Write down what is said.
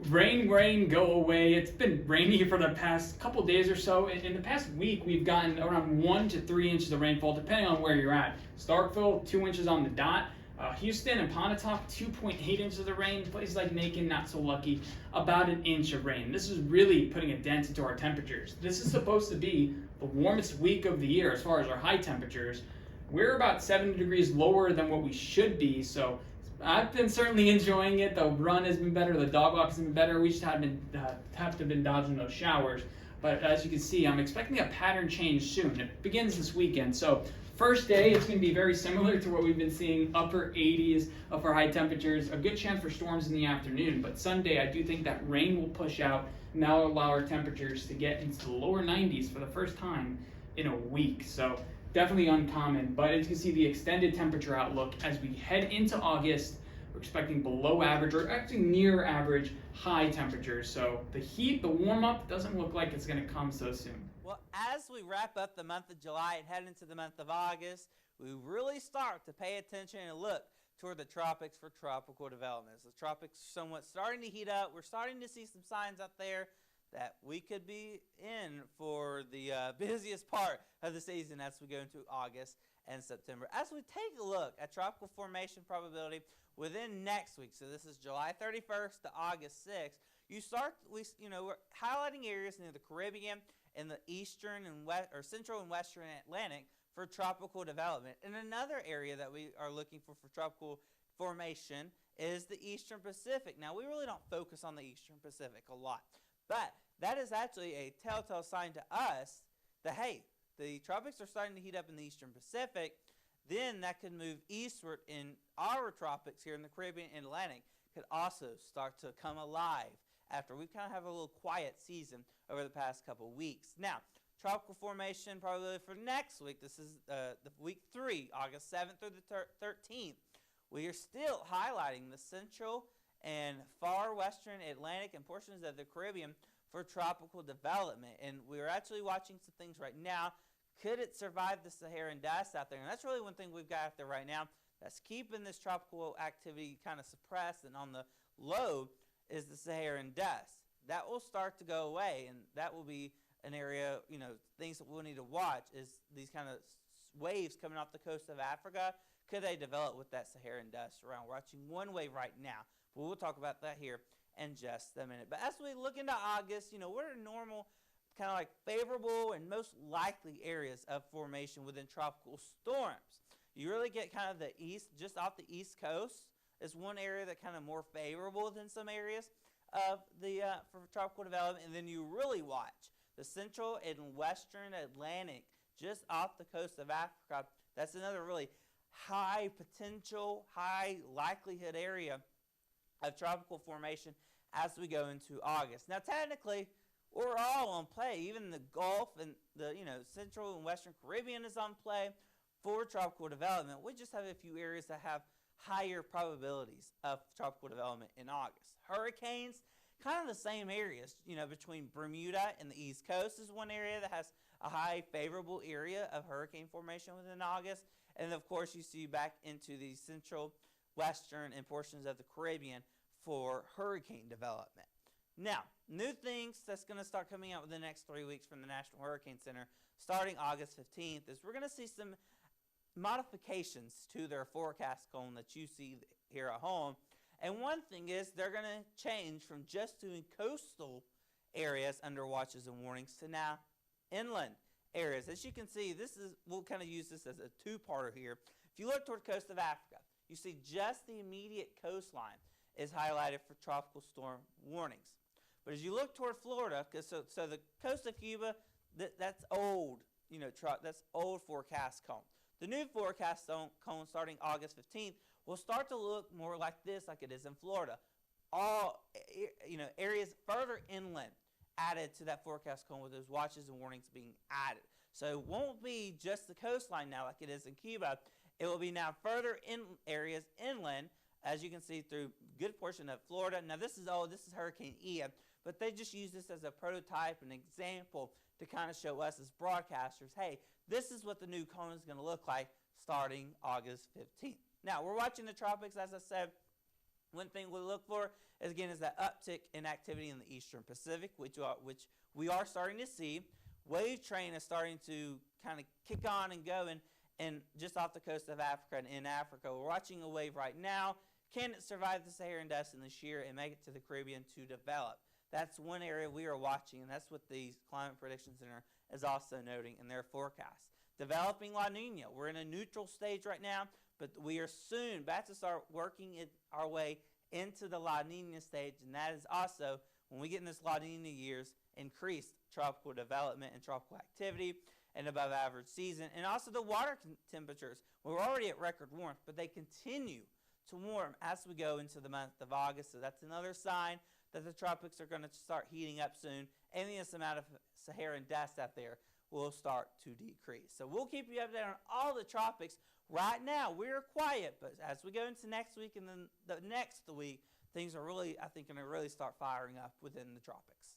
Rain, go away. It's been rainy for the past couple days or so. In the past week, we've gotten around 1 to 3 inches of rainfall, depending on where you're at. Starkville, 2 inches on the dot. Houston and Pontotoc, 2.8 inches of rain. Places like Macon, not so lucky, about an inch of rain. This is really putting a dent into our temperatures. This is supposed to be the warmest week of the year as far as our high temperatures. We're about 70 degrees lower than what we should be, so I've been certainly enjoying it. The run has been better. The dog walk has been better. We just have to have been dodging those showers. But as you can see, I'm expecting a pattern change soon. It begins this weekend. So first day, it's going to be very similar to what we've been seeing, upper 80s for high temperatures. A good chance for storms in the afternoon. But Sunday, I do think that rain will push out, and that will allow our temperatures to get into the lower 90s for the first time in a week. So definitely uncommon, but as you can see, the extended temperature outlook as we head into August, we're expecting below average or actually near average high temperatures. So the heat, the warm up doesn't look like it's going to come so soon. Well, as we wrap up the month of July and head into the month of August, we really start to pay attention and look toward the tropics for tropical developments. The tropics are somewhat starting to heat up. We're starting to see some signs out there that we could be in for the busiest part of the season as we go into August and September. As we take a look at tropical formation probability within next week, so this is July 31st to August 6th, we're highlighting areas near the Caribbean and the eastern and central and western Atlantic for tropical development. And another area that we are looking for tropical formation is the eastern Pacific. Now, we really don't focus on the eastern Pacific a lot, but that is actually a telltale sign to us that, hey, the tropics are starting to heat up in the eastern Pacific. Then that could move eastward in our tropics here in the Caribbean and Atlantic, could also start to come alive after we kind of have a little quiet season over the past couple of weeks. Now, tropical formation probably for next week, this is the week 3, August 7th through the 13th. We are still highlighting the central and far western Atlantic and portions of the Caribbean for tropical development. And we're actually watching some things right now. Could it survive the Saharan dust out there? And that's really one thing we've got out there right now that's keeping this tropical activity kind of suppressed and on the low is the Saharan dust. That will start to go away, and that will be an area, things that we'll need to watch is these kind of waves coming off the coast of Africa. Could they develop with that Saharan dust around? We're watching one wave right now, but we'll talk about that here in just a minute. But as we look into August, what are normal, kind of like favorable and most likely areas of formation within tropical storms? You really get kind of the east, just off the east coast is one area that kind of more favorable than some areas of the for tropical development. And then you really watch the central and western Atlantic just off the coast of Africa. That's another really high potential, high likelihood area of tropical formation as we go into August. Now, technically, we're all on play. Even the Gulf and the Central and Western Caribbean is on play for tropical development. We just have a few areas that have higher probabilities of tropical development in August. Hurricanes, kind of the same areas, between Bermuda and the East Coast is one area that has a high favorable area of hurricane formation within August. And of course, you see back into the central, western, and portions of the Caribbean for hurricane development. Now, new things that's going to start coming out within the next 3 weeks from the National Hurricane Center starting August 15th is we're going to see some modifications to their forecast cone that you see here at home. And one thing is they're going to change from just doing coastal areas under watches and warnings to now inland areas. As you can see, we'll kind of use this as a two-parter here. If you look toward the coast of Africa, you see just the immediate coastline is highlighted for tropical storm warnings. But as you look toward Florida, so the coast of Cuba, that's old, that's old forecast cone. The new forecast cone starting August 15th will start to look more like this, like it is in Florida. All areas further inland added to that forecast cone with those watches and warnings being added. So it won't be just the coastline now like it is in Cuba. It will be now further in areas inland, as you can see through a good portion of Florida. Now this is Hurricane Ian, but they just use this as a prototype, an example to kind of show us as broadcasters, hey, this is what the new cone is going to look like starting August 15th. Now, we're watching the tropics, as I said, One thing we look for is, again, is that uptick in activity in the Eastern Pacific, which we are starting to see. Wave train is starting to kind of kick on and go, and just off the coast of Africa and in Africa. We're watching a wave right now. Can it survive the Saharan dust in this year and make it to the Caribbean to develop? That's one area we are watching, and that's what the Climate Prediction Center is also noting in their forecast. Developing La Nina. We're in a neutral stage right now, but we are soon about to start working our way into the La Nina stage, and that is also, when we get in this La Nina years, increased tropical development and tropical activity and above average season. And also the water temperatures. We're already at record warmth, but they continue to warm as we go into the month of August. So that's another sign that the tropics are going to start heating up soon, and the amount of Saharan dust out there will start to decrease. So we'll keep you updated on all the tropics. Right now, we're quiet, but as we go into next week and then the next week, things are really, I think, going to really start firing up within the tropics.